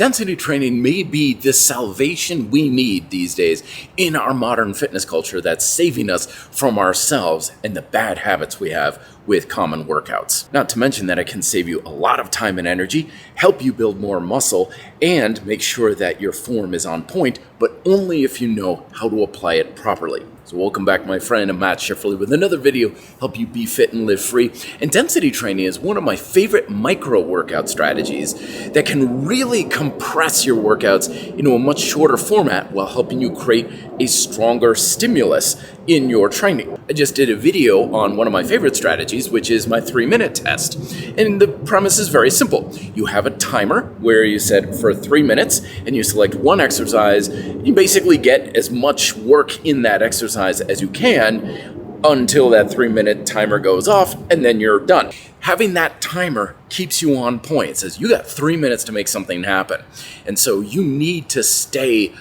Density training may be the salvation we need these days in our modern fitness culture that's saving us from ourselves and the bad habits we have with common workouts. Not to mention that it can save you a lot of time and energy, help you build more muscle, and make sure that your form is on point, but only if you know how to apply it properly. So welcome back, my friend. I'm Matt Schifferly with another video, help you be fit and live free. And density training is one of my favorite micro workout strategies that can really compress your workouts into a much shorter format while helping you create a stronger stimulus in your training. I just did a video on one of my favorite strategies, which is my 3-minute test. And the premise is very simple. You have a timer where you set for 3 minutes and you select one exercise. You basically get as much work in that exercise as you can until that 3-minute timer goes off, and then you're done. Having that timer keeps you on point. It says you got 3 minutes to make something happen. And so you need to stay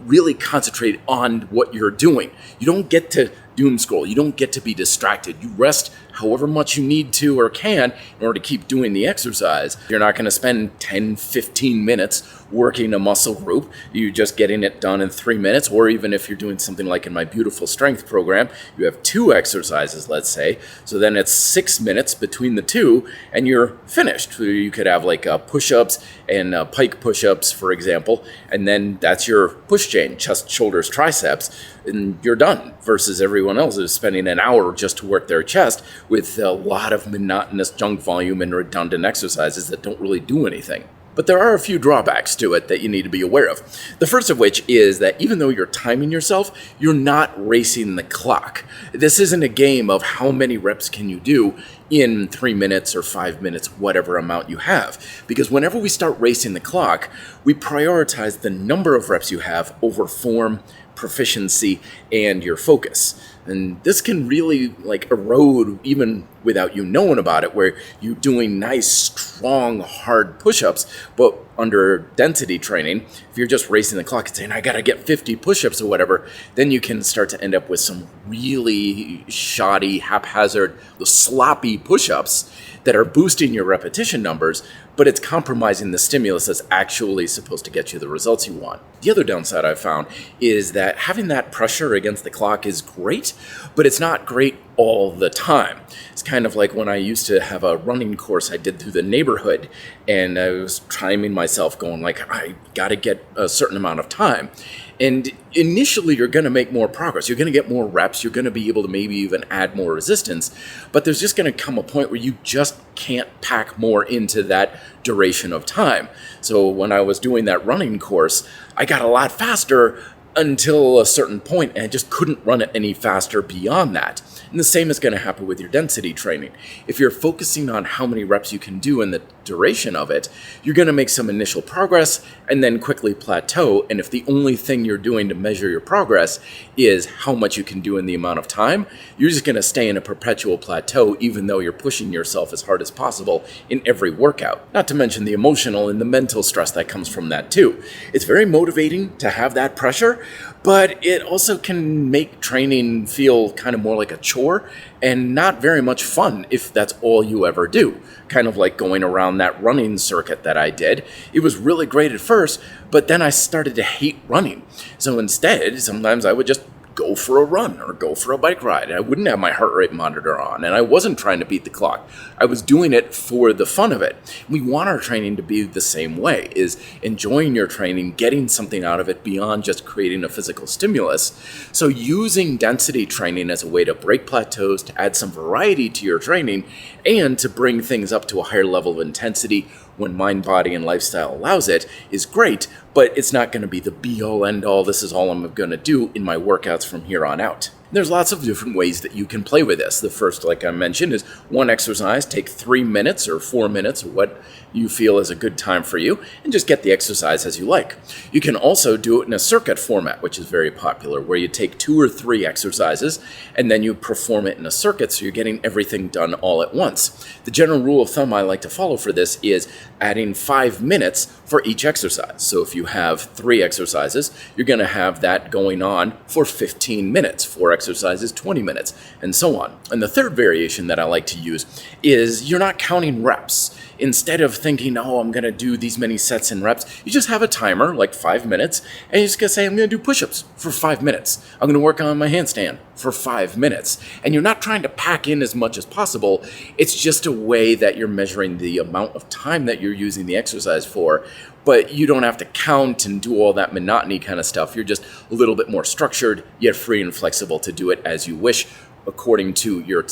really concentrated on what you're doing. You don't get to doom scroll. You don't get to be distracted. You rest however much you need to or can in order to keep doing the exercise. You're not going to spend 10, 15 minutes working a muscle group. You're just getting it done in 3 minutes, or even if you're doing something like in my beautiful strength program, you have 2 exercises, let's say. So then it's 6 minutes between the 2 and you're finished. You could have like push-ups and pike push-ups, for example, and then that's your push chain, chest, shoulders, triceps, and you're done, versus everyone else is spending an hour just to work their chest with a lot of monotonous junk volume and redundant exercises that don't really do anything. But there are a few drawbacks to it that you need to be aware of. The first of which is that even though you're timing yourself, you're not racing the clock. This isn't a game of how many reps can you do in 3 minutes or 5 minutes, whatever amount you have. Because whenever we start racing the clock, we prioritize the number of reps you have over form, proficiency, and your focus. And this can really erode even without you knowing about it, where you're doing nice, strong, hard push-ups, but under density training, if you're just racing the clock and saying, I gotta get 50 push-ups or whatever, then you can start to end up with some really shoddy, haphazard, sloppy push-ups that are boosting your repetition numbers, but it's compromising the stimulus that's actually supposed to get you the results you want. The other downside I've found is that having that pressure against the clock is great, but it's not great all the time. It's kind of like when I used to have a running course I did through the neighborhood, and I was timing myself going I gotta get a certain amount of time. And initially, you're going to make more progress. You're going to get more reps. You're going to be able to maybe even add more resistance. But there's just going to come a point where you just can't pack more into that duration of time. So when I was doing that running course, I got a lot faster until a certain point, and I just couldn't run it any faster beyond that. And the same is going to happen with your density training. If you're focusing on how many reps you can do and the duration of it, you're going to make some initial progress and then quickly plateau. And if the only thing you're doing to measure your progress is how much you can do in the amount of time, you're just going to stay in a perpetual plateau, even though you're pushing yourself as hard as possible in every workout. Not to mention the emotional and the mental stress that comes from that too. It's very motivating to have that pressure, but it also can make training feel kind of more like a chore and not very much fun if that's all you ever do. Kind of like going around that running circuit that I did. It was really great at first, but then I started to hate running. So instead, sometimes I would just go for a run or go for a bike ride. I wouldn't have my heart rate monitor on, and I wasn't trying to beat the clock. I was doing it for the fun of it. We want our training to be the same way, is enjoying your training, getting something out of it beyond just creating a physical stimulus. So using density training as a way to break plateaus, to add some variety to your training, and to bring things up to a higher level of intensity when mind, body, and lifestyle allows it is great, but it's not going to be the be-all, end-all, this is all I'm going to do in my workouts from here on out. There's lots of different ways that you can play with this. The first, like I mentioned, is one exercise. Take 3 minutes or 4 minutes, or what you feel is a good time for you, and just get the exercise as you like. You can also do it in a circuit format, which is very popular, where you take 2 or 3 exercises, and then you perform it in a circuit, so you're getting everything done all at once. The general rule of thumb I like to follow for this is adding 5 minutes for each exercise. So if you have 3 exercises, you're going to have that going on for 15 minutes, 4 exercises, 20 minutes, and so on. And the third variation that I like to use is you're not counting reps. instead of thinking, oh, I'm going to do these many sets and reps, you just have a timer, like 5 minutes, and you just going to say, I'm going to do push-ups for 5 minutes. I'm going to work on my handstand for 5 minutes. And you're not trying to pack in as much as possible. It's just a way that you're measuring the amount of time that you're using the exercise for, but you don't have to count and do all that monotony kind of stuff. You're just a little bit more structured, yet free and flexible to do it as you wish, according to your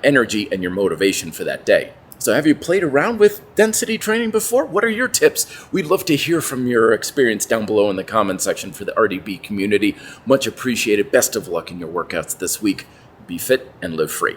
energy and your motivation for that day. So have you played around with density training before? What are your tips? We'd love to hear from your experience down below in the comment section for the RDB community. Much appreciated. Best of luck in your workouts this week. Be fit and live free.